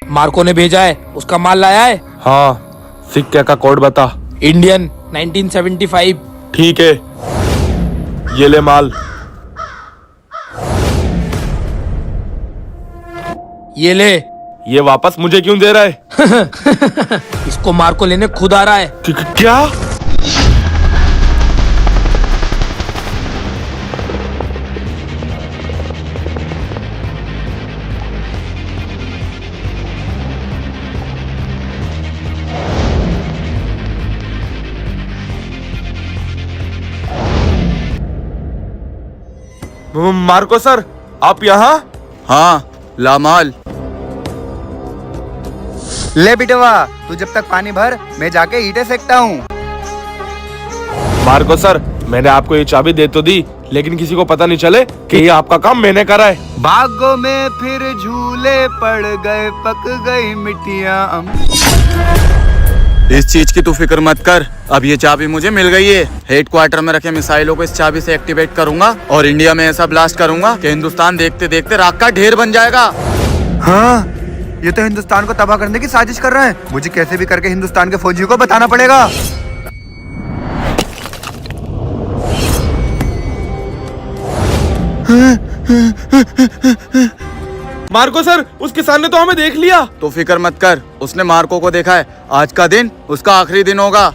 Marco ने भेजा है, उसका माल लाया है। हाँ, सिक्के का कोड बता। इंडियन 1975। ठीक है, ये ले माल। ये ले। ये वापस मुझे क्यों दे रहा है? इसको मार्को लेने खुद आ रहा है। क्या? मार्को सर, आप यहाँ? हाँ, लामाल। ले बिटवा, तू जब तक पानी भर, मैं जाके ईंटें सेकता हूँ। मार्को सर, मैंने आपको ये चाबी दे तो दी, लेकिन किसी को पता नहीं चले कि ये आपका काम मैंने करा है। बागों में फिर झूले पड़ गए, पक गई मिट्टियाँ। इस चीज की तू फिक्र मत कर, अब ये चाबी मुझे मिल गई है। हेडक्वार्टर में रखे मिसाइलों को इस चाबी से एक्टिवेट करूंगा और इंडिया में ऐसा ब्लास्ट करूंगा कि हिंदुस्तान देखते देखते राख का ढेर बन जाएगा। हाँ, ये तो हिंदुस्तान को तबाह करने की साजिश कर रहे हैं। मुझे कैसे भी करके हिंदुस्तान के फौजियों को बताना पड़ेगा। मार्को सर, उस किसान ने तो हमें देख लिया। तो फिक्र मत कर, उसने मार्को को देखा है। आज का दिन उसका आखिरी दिन होगा।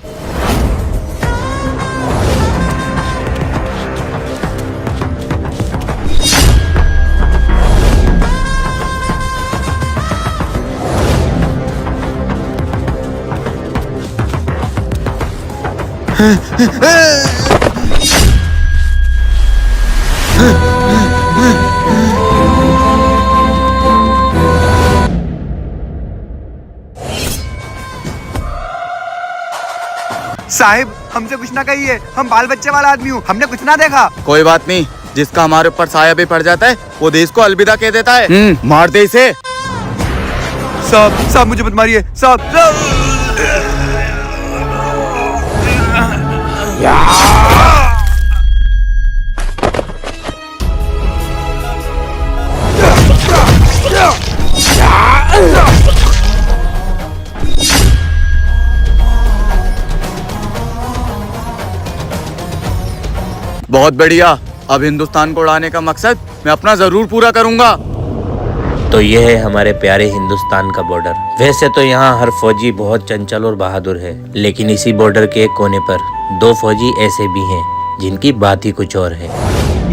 साहिब, हमसे कुछ ना कहिए, हम बाल बच्चे वाला आदमी हूँ, हमने कुछ ना देखा। कोई बात नहीं, जिसका हमारे ऊपर साया भी पड़ जाता है वो देश को अलविदा कह देता है। मार दे इसे। साहब मुझे मत मारिए साहब। बहुत बढ़िया, अब हिंदुस्तान को उड़ाने का मकसद मैं अपना जरूर पूरा करूंगा। तो ये है हमारे प्यारे हिंदुस्तान का बॉर्डर। वैसे तो यहाँ हर फौजी बहुत चंचल और बहादुर है, लेकिन इसी बॉर्डर के एक कोने पर दो फौजी ऐसे भी हैं जिनकी बात ही कुछ और है।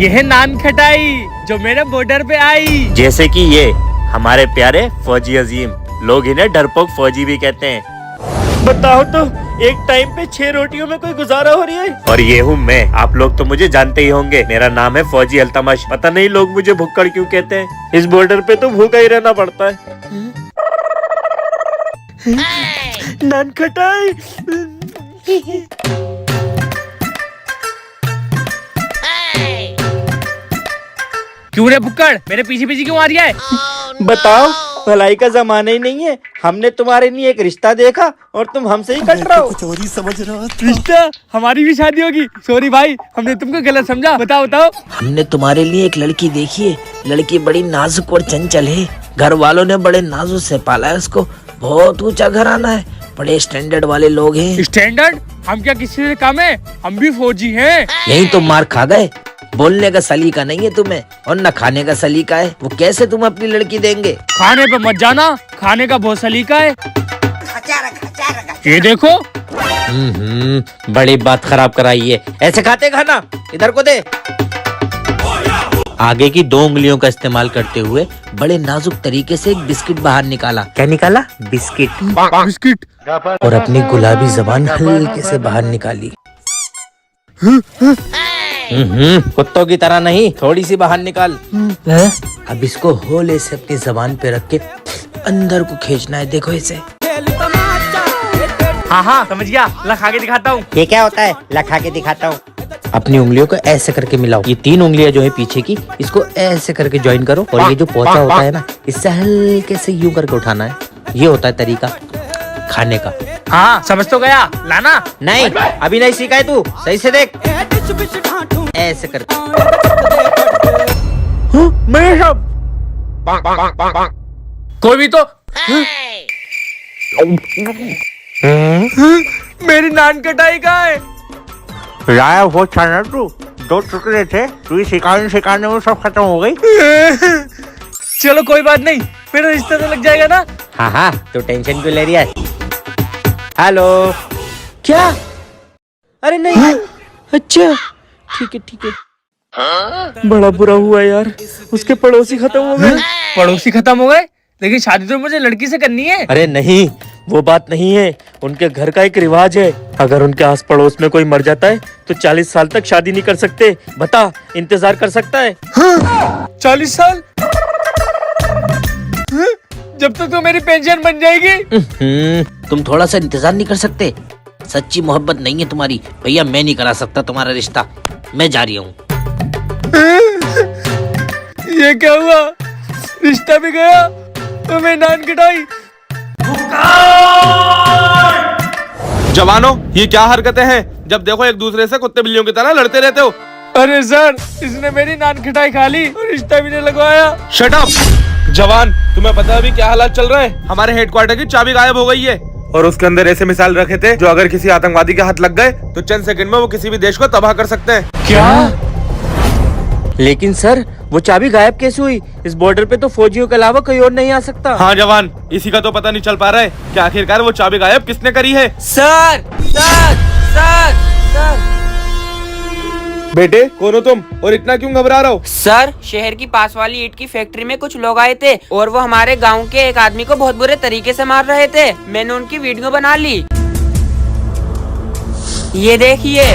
ये है नान खटाई जो मेरे बॉर्डर पे आई। जैसे कि ये हमारे प्यारे फौजी अजीम, लोग इन्हें डरपोक फौजी भी कहते हैं। बताओ तो, एक टाइम पे 6 रोटियों में कोई गुजारा हो रही है। और ये हूँ मैं, आप लोग तो मुझे जानते ही होंगे, मेरा नाम है फौजी अल्तमश। पता नहीं लोग मुझे भुक्कड़ क्यों कहते हैं, इस बॉर्डर पे तो भूखा ही रहना पड़ता है। नान खटाई। क्यों रे भुक्कड़, मेरे पीछे पीछे क्यों आ रही है? बताओ, भलाई का जमाना ही नहीं है। हमने तुम्हारे लिए एक रिश्ता देखा और तुम हमसे ही कट रहे हो। चोरी समझ रहा था। रिश्ता? हमारी भी शादी होगी? सॉरी भाई, हमने तुमको गलत समझा। बताओ बताओ। हमने तुम्हारे लिए एक लड़की देखी है। लड़की बड़ी नाजुक और चंचल है। घर वालों ने बड़े नाजुक से पाला है उसको। बहुत ऊंचा घराना है, बड़े स्टैंडर्ड वाले लोग हैं। स्टैंडर्ड? हम क्या किसी से कम है? हम भी फौजी हैं। यही तो मार खा गए। बोलने का सलीका नहीं है तुम्हें और न खाने का सलीका है। वो कैसे तुम अपनी लड़की देंगे? खाने पे मत जाना, खाने का बहुत सलीका है। ये देखो। बड़ी बात खराब कराई है। ऐसे खाते खाना? इधर को दे। आगे की 2 उंगलियों का इस्तेमाल करते हुए बड़े नाजुक तरीके से एक बिस्किट बाहर निकाला। क्या निकाला? बिस्किट। बिस्किट। और अपनी गुलाबी जबान हल्के से बाहर निकाली। कुत्तों की तरह नहीं, थोड़ी सी बाहर निकाल। अब इसको होले से अपनी जबान पे रख के अंदर को खींचना है। देखो इसे। हाँ हाँ समझ गया, लखा के दिखाता हूँ। ये क्या होता है? लखा के दिखाता हूँ। अपनी उंगलियों को ऐसे करके मिलाओ। ये 3 उंगलियां जो है पीछे की, इसको ऐसे करके ज्वाइन करो। और ये जो पोंचा होता है ना, इससे हल्के से यूं करके उठाना है। ये होता है तरीका खाने का। हाँ समझ तो गया। लाना? नहीं, अभी नहीं सीखा है तू। सही से देख। ऐसे करके। मैं सब कोई भी तो मेरी नान कटाई कहाँ है? लाया वो छाना तू, 2 टुकड़े थे, तू सिखाने सिखाने में सब खत्म हो गई। चलो कोई बात नहीं, मेरा रिश्ता तो लग जाएगा ना। हाँ हाँ, तो टेंशन क्यों ले रही है? हेलो, क्या? अरे नहीं, अच्छा ठीक है। बड़ा बुरा हुआ यार, उसके पड़ोसी खत्म हो गए। पड़ोसी खत्म हो गए, लेकिन शादी तो मुझे लड़की से करनी है। अरे नहीं, वो बात नहीं है। उनके घर का एक रिवाज है, अगर उनके आस पड़ोस में कोई मर जाता है तो 40 साल तक शादी नहीं कर सकते। बता, इंतजार कर सकता है? 40 साल? जब तक तो मेरी पेंशन बन जाएगी। तुम थोड़ा सा इंतजार नहीं कर सकते? सच्ची मोहब्बत नहीं है तुम्हारी भैया, मैं नहीं करा सकता तुम्हारा रिश्ता, मैं जा रही हूँ। ये क्या हुआ? रिश्ता भी गया तो मैं नान कटाई। जवानों, ये क्या हरकतें हैं? जब देखो एक दूसरे से कुत्ते बिल्लियों की तरह लड़ते रहते हो। अरे सर, इसने मेरी नान खटाई खा ली और रिश्ता भी नहीं लगवाया। Shut up! जवान, तुम्हें पता है अभी क्या हालात चल रहे हैं? हमारे हेडक्वार्टर की चाबी गायब हो गई है और उसके अंदर ऐसे मिसाइल रखे थे जो अगर किसी आतंकवादी के हाथ लग गए तो चंद सेकंड में वो किसी भी देश को तबाह कर सकते हैं। क्या? लेकिन सर, वो चाबी गायब कैसे हुई? इस बॉर्डर पे तो फौजियों के अलावा कोई और नहीं आ सकता। हाँ जवान, इसी का तो पता नहीं चल पा रहा है कि आखिरकार वो चाबी गायब किसने करी है। सर सर सर सर बेटे, कौन हो तुम और इतना क्यों घबरा रहे हो? सर, शहर की पास वाली ईंट की फैक्ट्री में कुछ लोग आए थे और वो हमारे गांव के एक आदमी को बहुत बुरे तरीके से मार रहे थे। मैंने उनकी वीडियो बना ली, ये देखिए।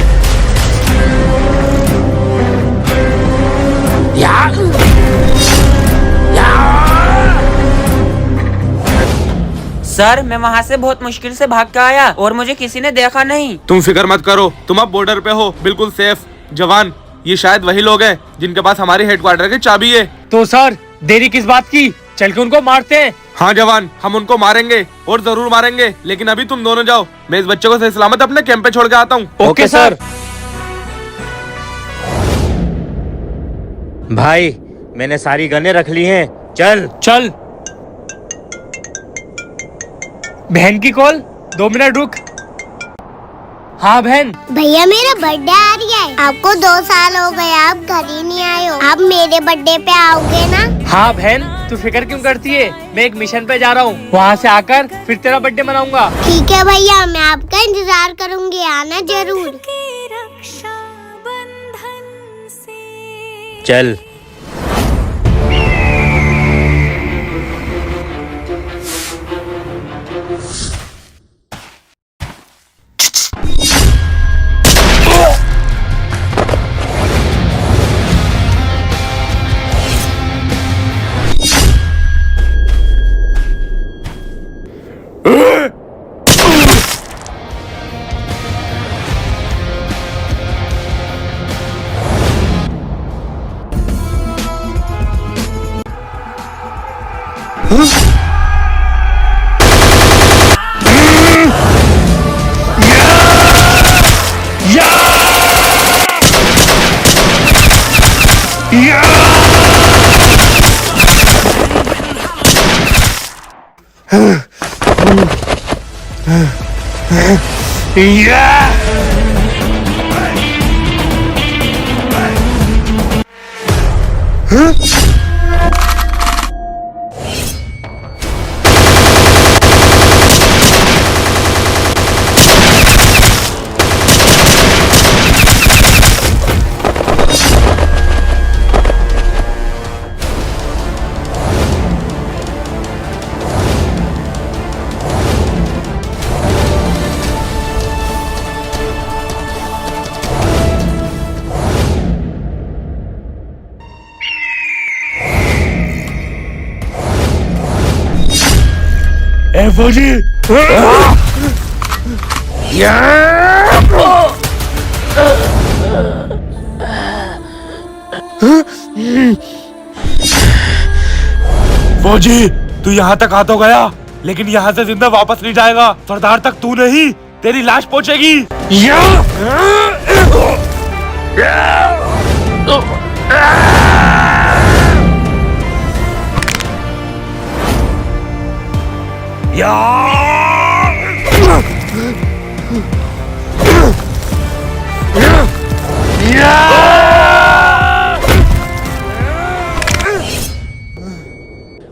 सर, मैं वहाँ से बहुत मुश्किल से भाग के आया और मुझे किसी ने देखा नहीं। तुम फिक्र मत करो, तुम अब बॉर्डर पे हो, बिल्कुल सेफ। जवान, ये शायद वही लोग हैं जिनके पास हमारी हेडक्वार्टर की चाबी है। तो सर, देरी किस बात की? चल के उनको मारते हैं। हाँ जवान, हम उनको मारेंगे और जरूर मारेंगे, लेकिन अभी तुम दोनों जाओ, मैं इस बच्चे को सही सलामत अपने कैंप पे छोड़ के आता हूँ। Okay sir. भाई, मैंने सारी गनें रख ली हैं, चल। चल। बहन की कॉल, 2 मिनट रुक। हाँ बहन। भैया, मेरा बर्थडे आ रहा है। आपको 2 साल हो गए, आप घर ही नहीं आए हो। आप मेरे बर्थडे पे आओगे ना? हाँ बहन, तू फिक्र क्यों करती है? मैं एक मिशन पे जा रहा हूँ, वहाँ से आकर फिर तेरा बर्थडे मनाऊंगा। ठीक है भैया, मैं आपका इंतजार करूँगी, आना जरूर। चल। ए फौजी! फौजी, तू यहाँ तक आ तो गया, लेकिन यहाँ से जिंदा वापस नहीं जाएगा। सरदार तक तू नहीं, तेरी लाश पहुँचेगी।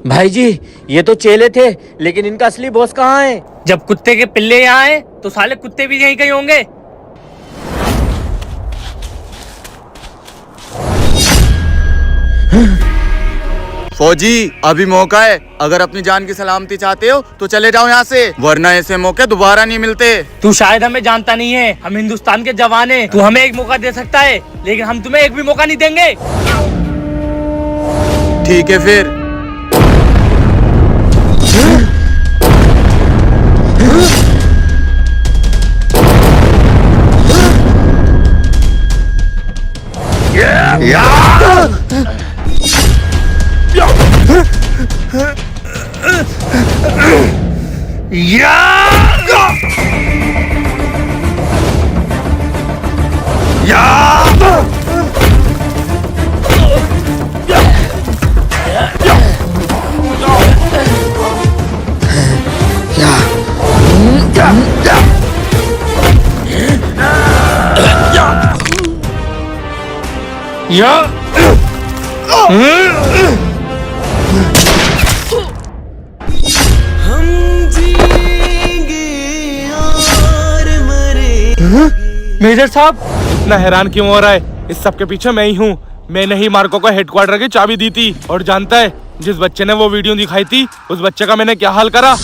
भाई जी, ये तो चेले थे, लेकिन इनका असली बॉस कहाँ है? जब कुत्ते के पिल्ले यहाँ आए तो साले कुत्ते भी यहीं कहीं होंगे। फौजी, अभी मौका है। अगर अपनी जान की सलामती चाहते हो तो चले जाओ यहाँ से, वरना ऐसे मौके दोबारा नहीं मिलते। तू शायद हमें जानता नहीं है, हम हिंदुस्तान के जवान हैं। तू हमें एक मौका दे सकता है, लेकिन हम तुम्हें एक भी मौका नहीं देंगे। ठीक है फिर। मेजर साहब, इतना हैरान क्यों हो रहा है? इस सब के पीछे मैं ही हूँ। मैंने ही मार्को को हेडक्वार्टर की चाबी दी थी। और जानता है, जिस बच्चे ने वो वीडियो दिखाई थी, उस बच्चे का मैंने क्या हाल करा।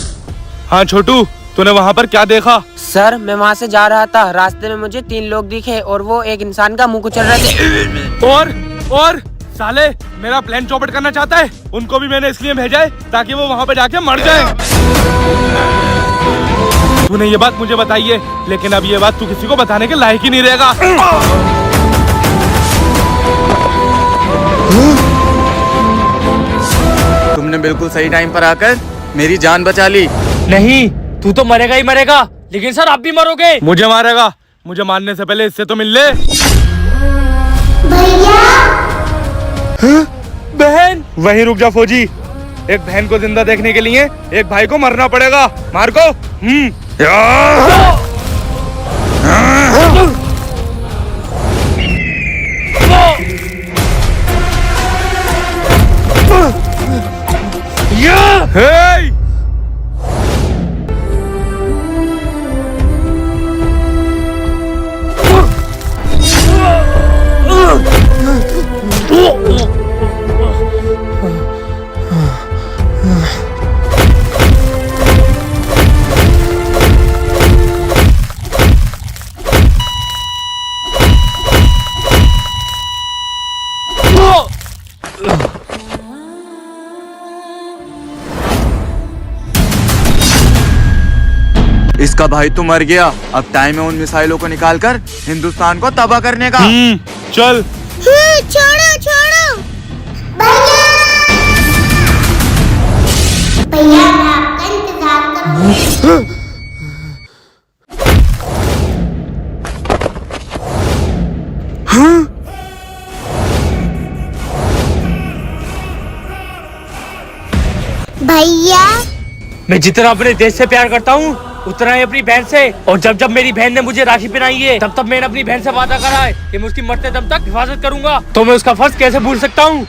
हाँ छोटू, तूने वहाँ पर क्या देखा? सर, मैं वहाँ से जा रहा था, रास्ते में मुझे 3 लोग दिखे और वो एक इंसान का मुंह कुचल रहे थे। और साले मेरा प्लान चौपट करना चाहता है। उनको भी मैंने इसलिए भेजा है ताकि वो वहाँ पे जाके मर जाए। तूने ये बात मुझे बताई है, लेकिन अब ये बात तू किसी को बताने के लायक ही नहीं रहेगा। तुमने बिल्कुल सही टाइम पर आकर मेरी जान बचा ली। नहीं, तू तो मरेगा ही मरेगा, लेकिन सर आप भी मरोगे। मुझे मारेगा? मुझे मारने से पहले इससे तो मिल ले। बहन, वहीं रुक जा फौजी। एक बहन को जिंदा देखने के लिए एक भाई को मरना पड़ेगा। मार को। Hey! इसका भाई तो मर गया। अब टाइम है उन मिसाइलों को निकालकर हिंदुस्तान को तबाह करने का। चल। छोड़ो छोड़ो भैया, भैया मैं आपका इंतजार करूंगी। भैया, मैं जितना अपने देश से प्यार करता हूँ, उतना ही अपनी बहन से। और जब जब मेरी बहन ने मुझे राखी पहनाई है, तब तब मैंने अपनी बहन से वादा करा है कि मैं उसकी मरते दम तक हिफाजत करूंगा। तो मैं उसका फर्ज कैसे भूल सकता हूँ?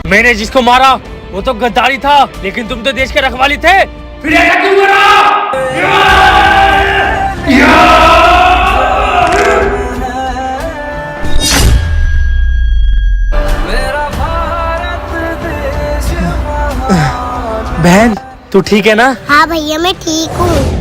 मैंने जिसको मारा वो तो गद्दारी था, लेकिन तुम तो देश के रखवाली थे। फिर ऐसा क्यों करा? बहन, तू ठीक है ना? हाँ भैया, मैं ठीक हूँ।